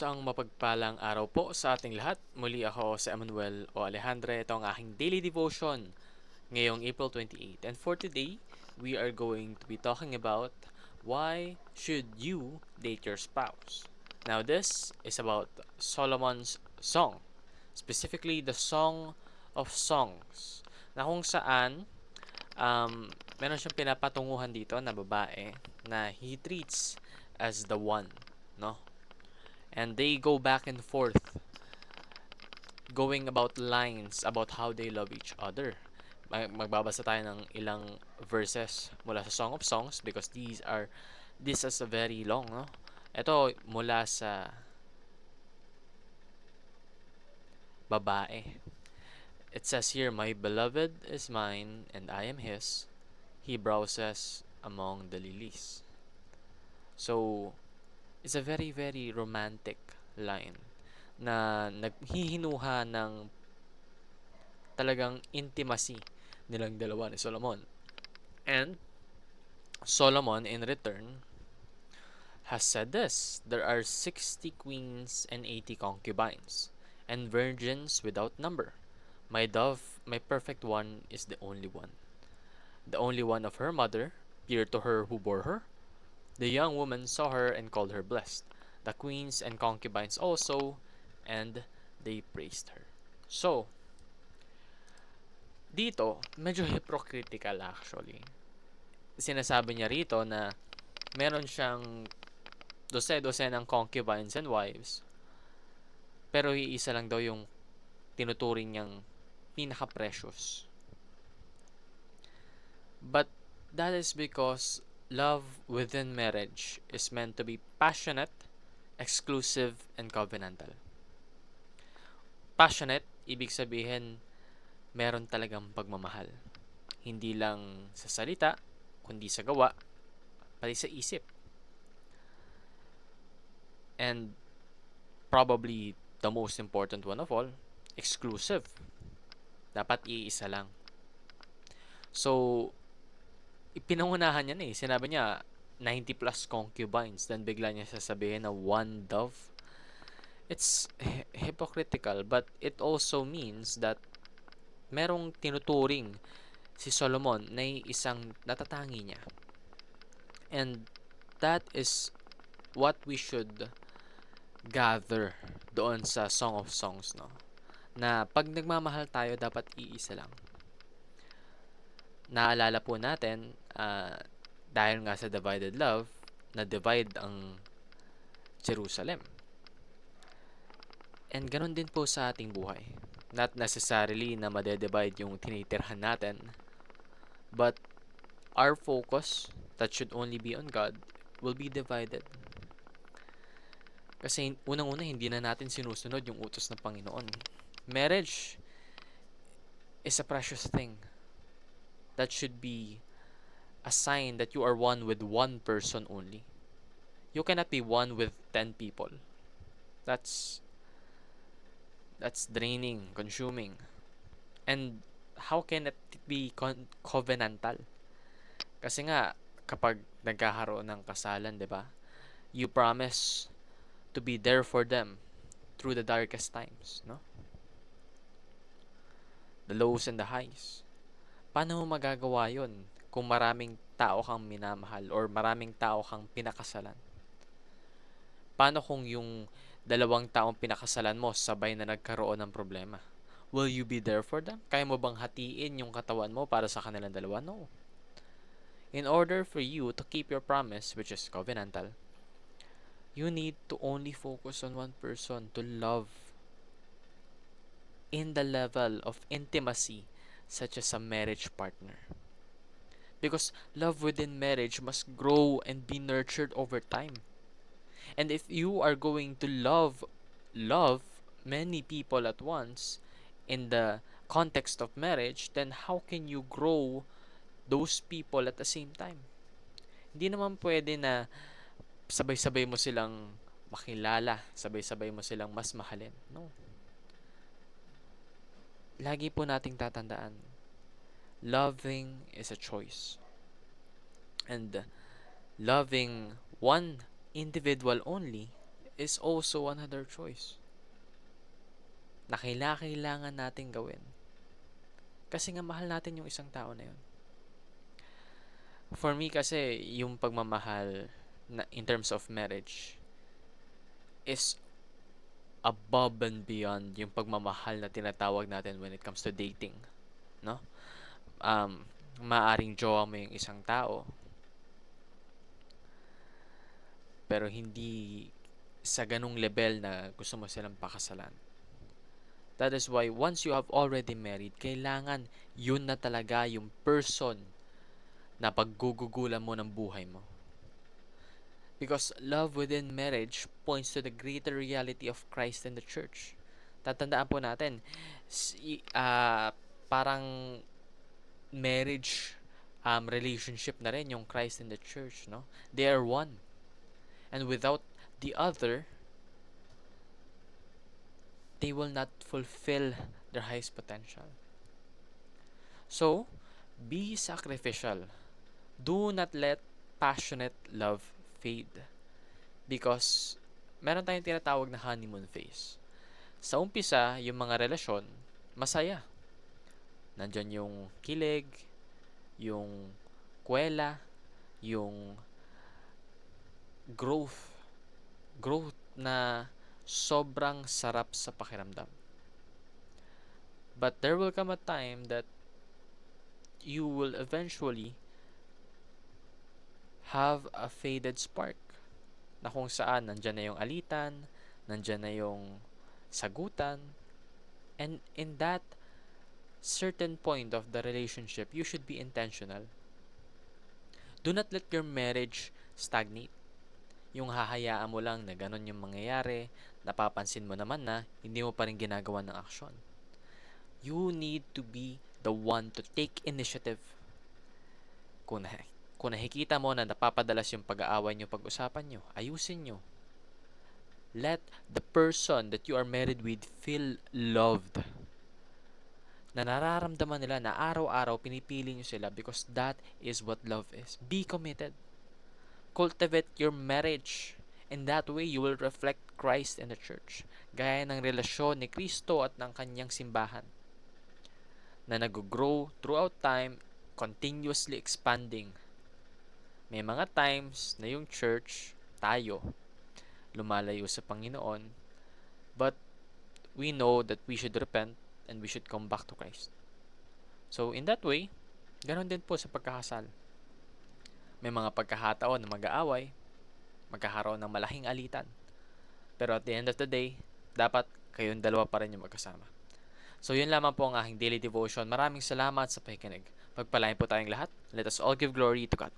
Isang mapagpalang araw po sa ating lahat. Muli ako si Emmanuel o Alejandre. Ito ang aking daily devotion ngayong April 28. And for today, we are going to be talking about why should you date your spouse. Now this is about Solomon's song, specifically the Song of Songs, na kung saan meron siyang pinapatunguhan dito na babae na he treats as the one, no? And they go back and forth going about lines about how they love each other. Magbabasa tayo ng ilang verses mula sa Song of Songs because this is a very long, no? Ito mula sa babae. It says here, "My beloved is mine and I am his. He browses among the lilies." So, it's a very very romantic line na naghihinuha ng talagang intimacy nilang dalawa ni Solomon. And Solomon in return has said this: "There are 60 queens and 80 concubines, and virgins without number. My dove, my perfect one, is the only one. The only one of her mother, dear to her who bore her. The young woman saw her and called her blessed. The queens and concubines also, and they praised her." So, dito, medyo hypocritical actually. Sinasabi niya rito na meron siyang dose-dose ng concubines and wives, pero iisa lang daw yung tinuturing niyang pinaka-precious. But that is because love within marriage is meant to be passionate, exclusive, and covenantal. Passionate, ibig sabihin, meron talagang pagmamahal. Hindi lang sa salita, kundi sa gawa, pati sa isip. And probably the most important one of all, exclusive. Dapat iisa lang. So, ipinangunahan niya na eh. Sinabi niya, 90 plus concubines. Then bigla niya sasabihin na one dove. It's hypocritical, but it also means that merong tinuturing si Solomon na isang natatangi niya. And that is what we should gather doon sa Song of Songs, no? Na pag nagmamahal tayo, dapat iisa lang. Naalala po natin, dahil nga sa divided love, na-divide ang Jerusalem. And ganun din po sa ating buhay. Not necessarily na made-divide yung tinitirhan natin, but our focus, that should only be on God, will be divided. Kasi unang-una, hindi na natin sinusunod yung utos ng Panginoon. Marriage is a precious thing that should be a sign that you are one with one person only. You cannot be one with 10 people. That's draining, consuming. And how can it be covenantal? Kasi nga, kapag nagkakaroon ng kasalan, di ba? You promise to be there for them through the darkest times, no? The lows and the highs. Paano mo magagawa yun kung maraming tao kang minamahal or maraming tao kang pinakasalan? Paano kung yung dalawang taong pinakasalan mo sabay na nagkaroon ng problema? Will you be there for them? Kaya mo bang hatiin yung katawan mo para sa kanilang dalawa? No. In order for you to keep your promise, which is covenantal, you need to only focus on one person, to love in the level of intimacy such as a marriage partner. Because love within marriage must grow and be nurtured over time. And if you are going to love many people at once in the context of marriage, then how can you grow those people at the same time? Hindi naman pwede na sabay-sabay mo silang makilala, sabay-sabay mo silang mas mahalin. No. Lagi po nating tatandaan, loving is a choice. And loving one individual only is also another choice na kailangan natin gawin. Kasi nga mahal natin yung isang tao na yun. For me kasi, yung pagmamahal na in terms of marriage is above and beyond yung pagmamahal na tinatawag natin when it comes to dating, no? Maaring jowa mo yung isang tao, pero hindi sa ganung level na gusto mo silang pakasalan. That is why once you have already married, kailangan yun na talaga yung person na paggugugulan mo ng buhay mo. Because love within marriage points to the greater reality of Christ and the church. Tatandaan po natin, parang marriage relationship na rin yung Christ and the church, no? They are one. And without the other, they will not fulfill their highest potential. So, be sacrificial. Do not let passionate love fade. Because meron tayong tinatawag na honeymoon phase. Sa umpisa, yung mga relasyon, masaya. Nandyan yung kilig, yung kwela, yung growth. Growth na sobrang sarap sa pakiramdam. But there will come a time that you will eventually have a faded spark na kung saan nandyan na yung alitan, nandyan na yung sagutan, and in that certain point of the relationship, you should be intentional. Do not let your marriage stagnate. Yung hahayaan mo lang na ganun yung mangyayari, napapansin mo naman na hindi mo pa rin ginagawa ng aksyon. You need to be the one to take initiative. Kung nakikita mo na napapadalas yung pag-aaway nyo, pag-usapan nyo, ayusin nyo. Let the person that you are married with feel loved. Na nararamdaman nila na araw-araw pinipili nyo sila because that is what love is. Be committed. Cultivate your marriage. In that way, you will reflect Christ in the church. Gaya ng relasyon ni Kristo at ng kanyang simbahan na nag-grow throughout time, continuously expanding. May mga times na yung church, tayo, lumalayo sa Panginoon, but we know that we should repent and we should come back to Christ. So, in that way, ganon din po sa pagkakasal. May mga pagkakataon na mag-aaway, magkakaroon ng malaking alitan. Pero at the end of the day, dapat kayong dalawa pa rin yung magkasama. So, yun lamang po ang aking daily devotion. Maraming salamat sa pakikinig. Pagpalain po tayong lahat. Let us all give glory to God.